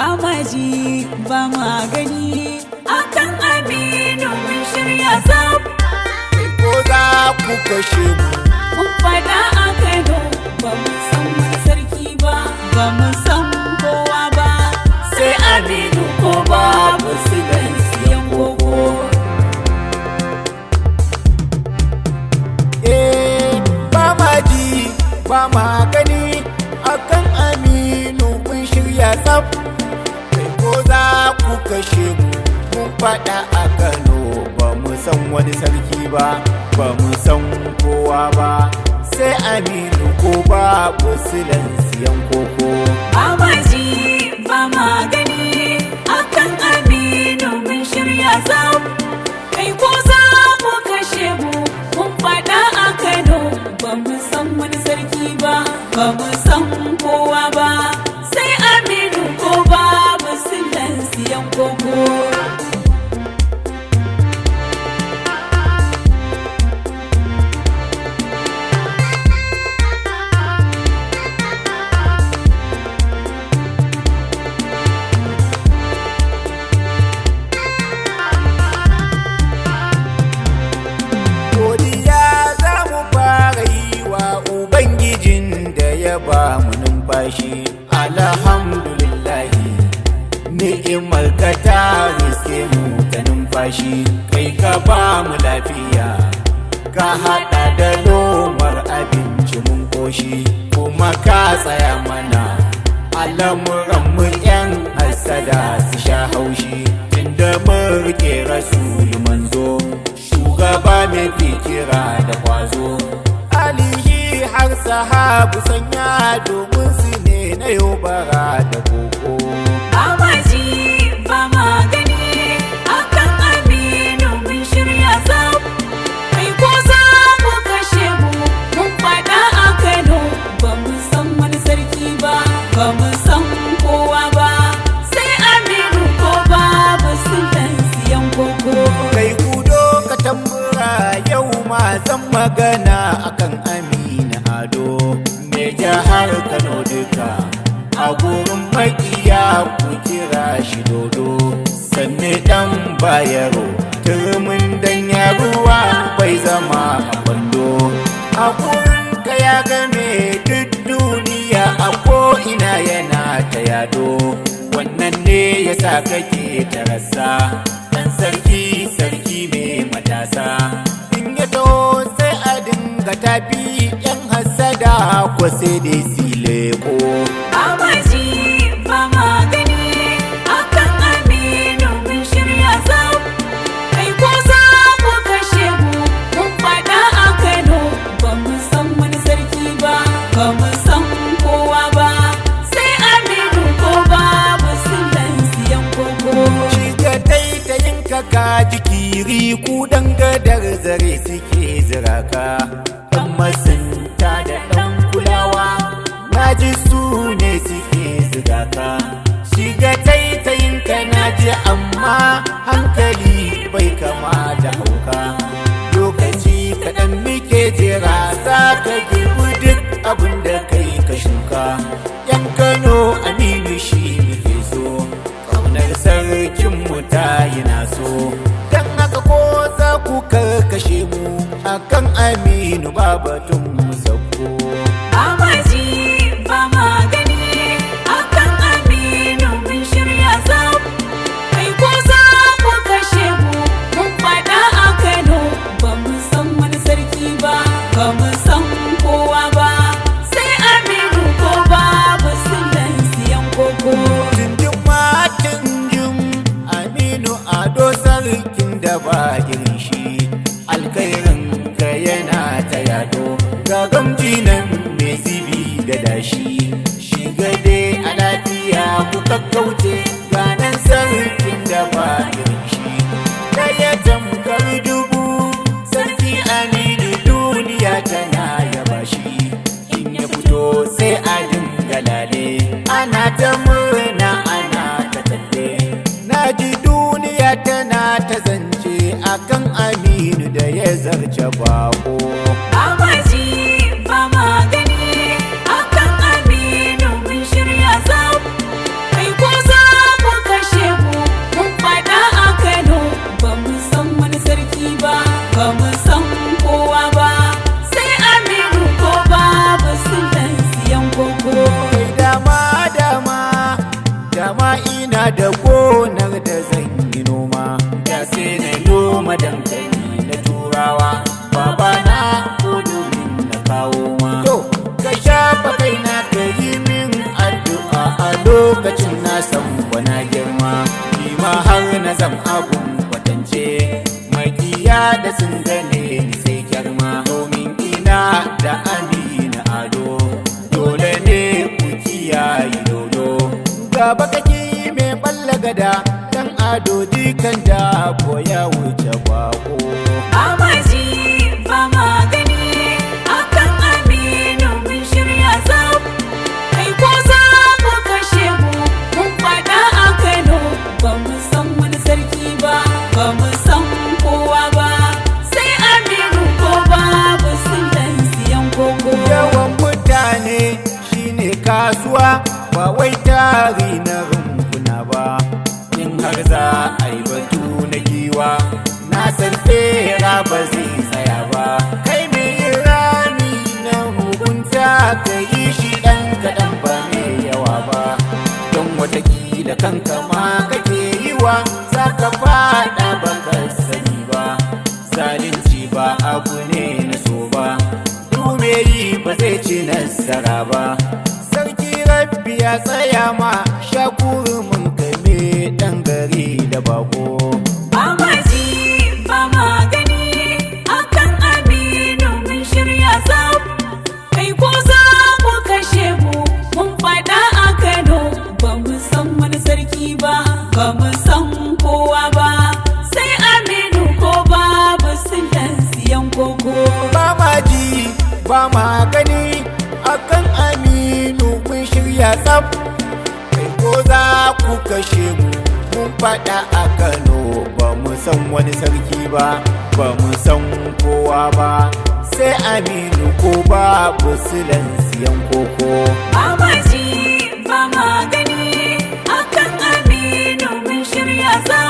ba ma ji ba ma gani akan Aminu mun shirya tsaf. Ko za ku kashe mu Mun fada a Kano ba mu san wani sarki ba, ba mu san kowa ba, sai Aminu ko babu sigan siyan koko. ba ma ji ba ma gani akan Aminu kun shirya tsaf. Kai ko za ku kashe mu mun faɗa a Kano ba mu san wani sarki ba, ba mu san kowa ba, sai Aminu ko babu silan siyan koko. Ba ma ji ba ma gani akan Aminu mun shirya tsaf. Kai ko za mu kashe mu mun fada a Kano ba mu san wani sarki ba, ba mu san kowa ba, sai Aminu ko babu silan siyan koko. Ba mu numfashi alhamdulillahi, ni'imar ka ta riske mu ta numfashi. Kai ka ba mu lafiya, ka haɗa da lomar abinci mun koshi, kuma ka tsaya mana al'amuran mu yan hasada su sha haushi. Inda mun rike rasulu manzo, shugaba mai fikira da kwazo, alihi har sahabu sanya domin su ne na yau bara da koko. Ba ma ji ba ma gani akan Aminu mun shirya tsaf. Kai ko za mu kashe mu mun fada a Kano ba mu san wani sarki ba, ba mu san kowa ba, sai Aminu ko babu silan siyan koko. Kai kudo ka tambura yau ma zan magana akan Aminu Ado me jihar Kano duka, a gurin makiya ku kira shi dodo. Sanne dan Bayero turmin dan yaruwa bai zama a kwando, a gurin ka ya game duk duniya, a ko'ina yana ta yado. Wannan ne yasa kake tarasa dan sarki, sarki mai matasa. In ya taho sai a dinga tafi, yan hasada ko sai dai sileko. Ba ma ji ba ma gani akan Aminu mun shirya tsaf. Kai ko za mu kashe mu mun fada a Kano ba mu san wani sarki ba, ba mu san kowa ba, sai Aminu ko babu silan siyan koko. Shiga taitayin kaka jikiri ku dangadar zare suke ziraka, ɗan masunta da ɗan kulawa na ji su ne suke zigaka. Shiga taitayin ka na ji amma hankali bai kama da hauka. Lokaci kaɗan muke jira za ka girbi duk abin da kai ka shuka. Yan Kano Aminu shi muke so, ƙaunar sarkinmu ta yi naso. Don haka ko za ku karkashe mu akan Aminu babatun mu sauko. Ba ma ji ba ma gani akan Aminu mun shirya tsaf. Kai ko za mu kashe mu mun fada a Kano ba mu san wani sarki ba, ba mu san kowa ba, sai Aminu ko babu silan siyan koko. Tunjin ma tunjin Aminu Ado sarkin da ba irin shi, alkhairin ka yana ta yado. Ga gamji nan mai zibi da dashi, shiga dai a lafiya ku kakkauce, ganan sarkin da ba irin shi. Ɗaya tamkar dubu sarki Aminu, duniya tana yaba shi. In ya fito sai a dinga lale, ana ta murna ana ta talle. Na ji duniya tana ta zance akan Aminu da ya zarce bako. Ba ma ji ba ma gani akan Aminu mun shirya tsaf. Kai ko za lokacin na san wana girma shi ma har na zam abun kwatance makiya da sun gane ni sai girma domin ina da Aminu Ado dole ne ku kiyaye dodo gaba kake mai balla gada dan Ado dikan da ya wuce bako Amaji ba magani akan Aminu mun shirya zab kai ko za mu kashe mu mun faɗa a Kano ba mu san wani sarki ba ba mu san kowa ba sai Aminu ko babu sunan siyan koko yawan mutane shine kasuwa ba wai tari na rumfuna ba in har za a yi batu na giwa na san tsera ba zai tsaya ba kai mai rami na mugunta ka yi shi ɗan kaɗan ba mai yawa ba don watakila kanka ma kake yi wa za ka faɗa ba ka sani ba zalunci ba abu ne na so ba dume yi ba zai ci nasara ba sarki rabbi ya tsaya ma shakurumin kame ɗan gari da bako Amaji ba magani akan Aminu mun shirya zab kai ko za mu kashe mu mun faɗa a Kano ba mu san wani sarki ba ba mu san kowa ba sai Aminu ko babu sunan siyan koko ba ma ji ba ma gani akan Aminu mun shirya tsaf kai ko za ku kashe mu mun faɗa a Kano ba mu san wani sarki ba ba mu san kowa ba sai Aminu ko babu silan siyan koko Amaji ba magani akan Aminu mun shirya zab